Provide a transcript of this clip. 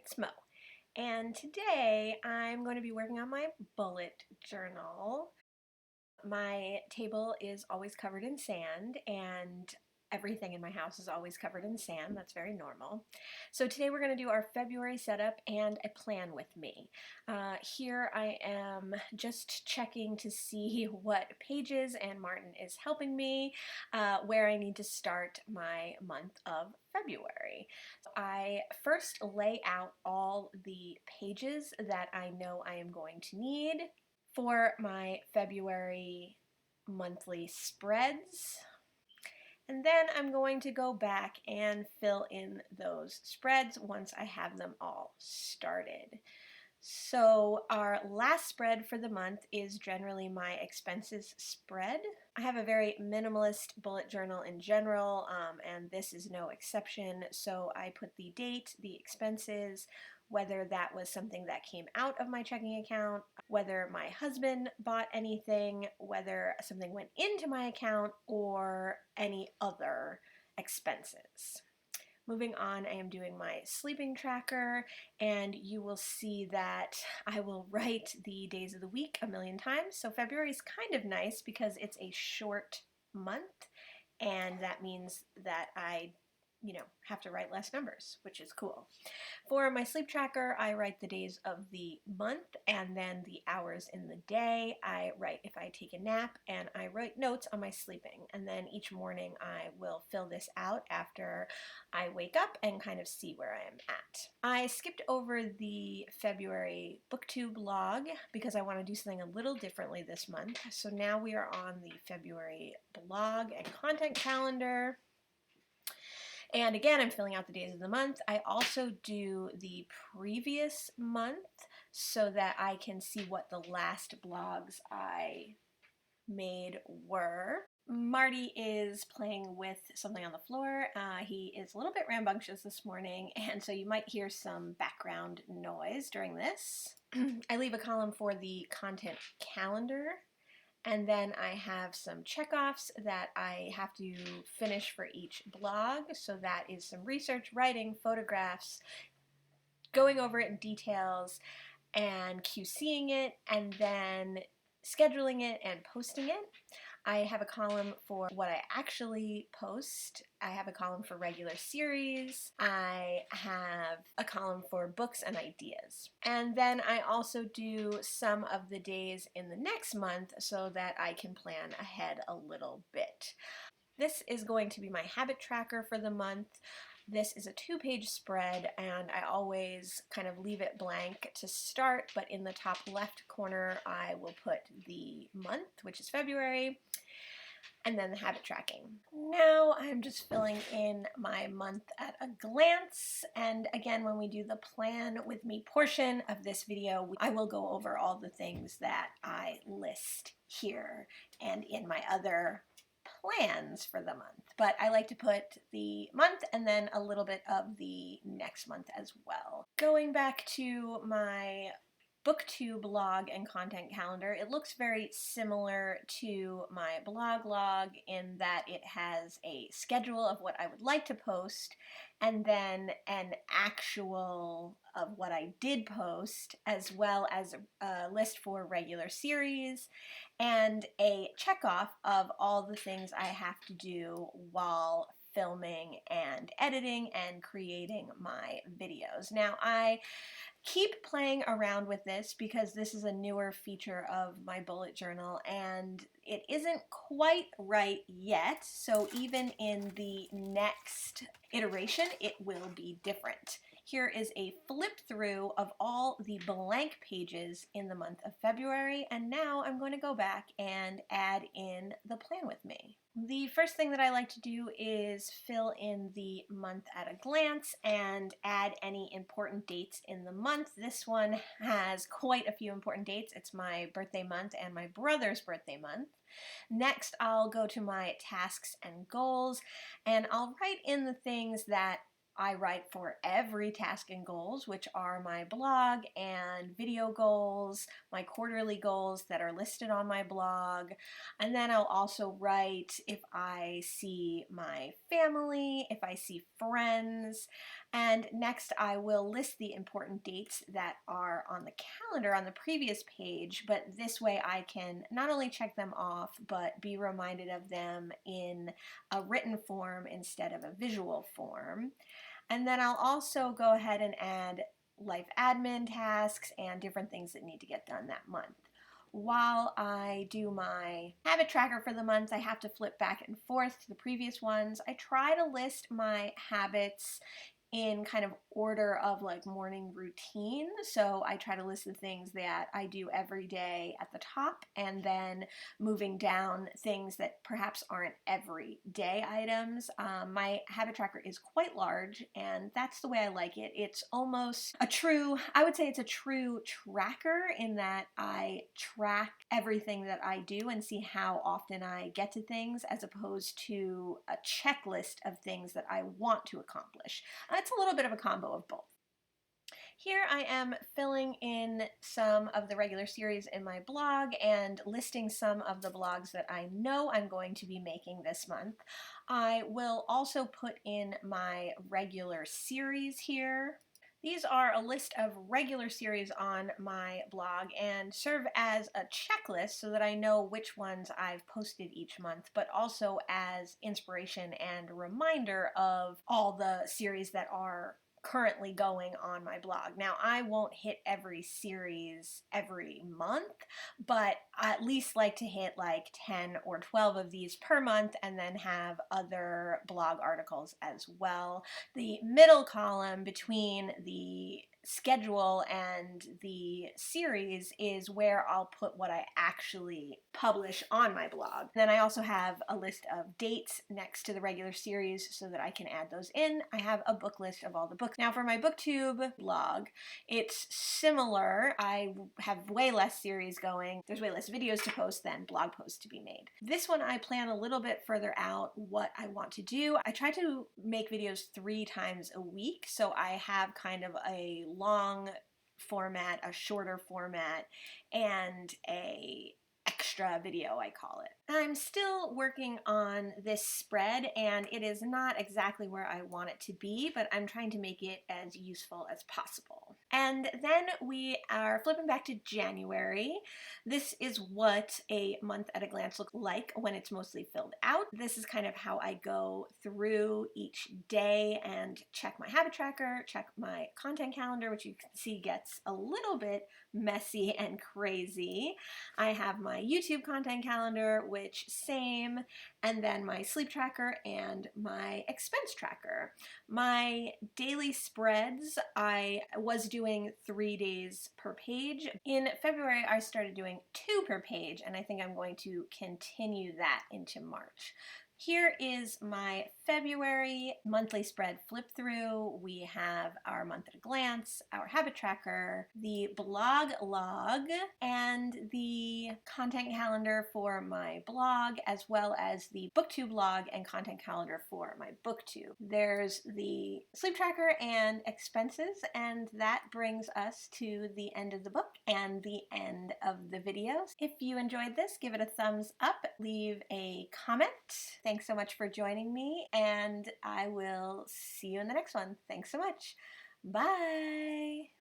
it's Mo, and today I'm going to be working on my bullet journal. My table is always covered in sand, and everything in my house is always covered in sand. That's very normal. So today we're going to do our February setup and a plan with me. Here I am just checking to see what pages, and Martin is helping me, where I need to start my month of February. I first lay out all the pages that I know I am going to need for my February monthly spreads. And then I'm going to go back and fill in those spreads once I have them all started. So our last spread for the month is generally my expenses spread. I have a very minimalist bullet journal in general, and this is no exception. So I put the date, the expenses, whether that was something that came out of my checking account, whether my husband bought anything, whether something went into my account, or any other expenses. Moving on, I am doing my sleeping tracker, and you will see that I will write the days of the week a million times. So February is kind of nice because it's a short month, and that means that I have to write less numbers, which is cool. For my sleep tracker, I write the days of the month and then the hours in the day. I write if I take a nap, and I write notes on my sleeping. And then each morning I will fill this out after I wake up and kind of see where I am at. I skipped over the February Booktube log because I want to do something a little differently this month. So now we are on the February blog and content calendar. And again, I'm filling out the days of the month. I also do the previous month so that I can see what the last blogs I made were. Marty is playing with something on the floor. He is a little bit rambunctious this morning, and so you might hear some background noise during this. I leave a column for the content calendar. And then I have some checkoffs that I have to finish for each blog. So that is some research, writing, photographs, going over it in details, and QCing it, and then scheduling it and posting it. I have a column for what I actually post. I have a column for regular series. I have a column for books and ideas. And then I also do some of the days in the next month so that I can plan ahead a little bit. This is going to be my habit tracker for the month. This is a 2-page spread, and I always kind of leave it blank to start, but in the top left corner I will put the month, which is February, and then the habit tracking. Now I'm just filling in my month at a glance, and again, when we do the plan with me portion of this video, I will go over all the things that I list here and in my other plans for the month. But I like to put the month and then a little bit of the next month as well. Going back to my Booktube blog and content calendar, it looks very similar to my blog log in that it has a schedule of what I would like to post and then an actual of what I did post, as well as a list for regular series and a checkoff of all the things I have to do while filming and editing and creating my videos. Now, I keep playing around with this because this is a newer feature of my bullet journal and it isn't quite right yet, so even in the next iteration it will be different. Here is a flip through of all the blank pages in the month of February, and now I'm going to go back and add in the plan with me. The first thing that I like to do is fill in the month at a glance and add any important dates in the month. This one has quite a few important dates. It's my birthday month and my brother's birthday month. Next, I'll go to my tasks and goals, and I'll write in the things that I write for every task and goals, which are my blog and video goals, my quarterly goals that are listed on my blog, and then I'll also write if I see my family, if I see friends, And next I will list the important dates that are on the calendar on the previous page, but this way I can not only check them off, but be reminded of them in a written form instead of a visual form. And then I'll also go ahead and add life admin tasks and different things that need to get done that month. While I do my habit tracker for the month, I have to flip back and forth to the previous ones. I try to list my habits in kind of order of like morning routine. So I try to list the things that I do every day at the top, and then moving down things that perhaps aren't everyday items. My habit tracker is quite large, and that's the way I like it. It's almost a true, I would say it's a true tracker in that I track everything that I do and see how often I get to things, as opposed to a checklist of things that I want to accomplish. It's a little bit of a combo of both. Here I am filling in some of the regular series in my blog and listing some of the blogs that I know I'm going to be making this month. I will also put in my regular series here. These are a list of regular series on my blog and serve as a checklist so that I know which ones I've posted each month, but also as inspiration and reminder of all the series that are currently going on my blog. Now, I won't hit every series every month, but I at least like to hit like 10 or 12 of these per month and then have other blog articles as well. The middle column between the schedule and the series is where I'll put what I actually publish on my blog. Then I also have a list of dates next to the regular series so that I can add those in. I have a book list of all the books. Now for my Booktube blog, it's similar. I have way less series going. There's way less videos to post than blog posts to be made. This one I plan a little bit further out what I want to do. I try to make videos 3 times a week, so I have kind of a long format, a shorter format, and a extra video, I call it. I'm still working on this spread, and it is not exactly where I want it to be, but I'm trying to make it as useful as possible. And then we are flipping back to January. This is what a month at a glance looks like when it's mostly filled out. This is kind of how I go through each day and check my habit tracker, check my content calendar, which you can see gets a little bit messy and crazy. I have my YouTube content calendar, which same, and then my sleep tracker and my expense tracker. My daily spreads, I was doing 3 days per page. In February, I started doing 2 per page, and I think I'm going to continue that into March. Here is my February monthly spread flip through. We have our month at a glance, our habit tracker, the blog log, and the content calendar for my blog, as well as the Booktube log and content calendar for my Booktube. There's the sleep tracker and expenses, and that brings us to the end of the book and the end of the videos. If you enjoyed this, give it a thumbs up, leave a comment. Thanks so much for joining me, and I will see you in the next one. Thanks so much. Bye!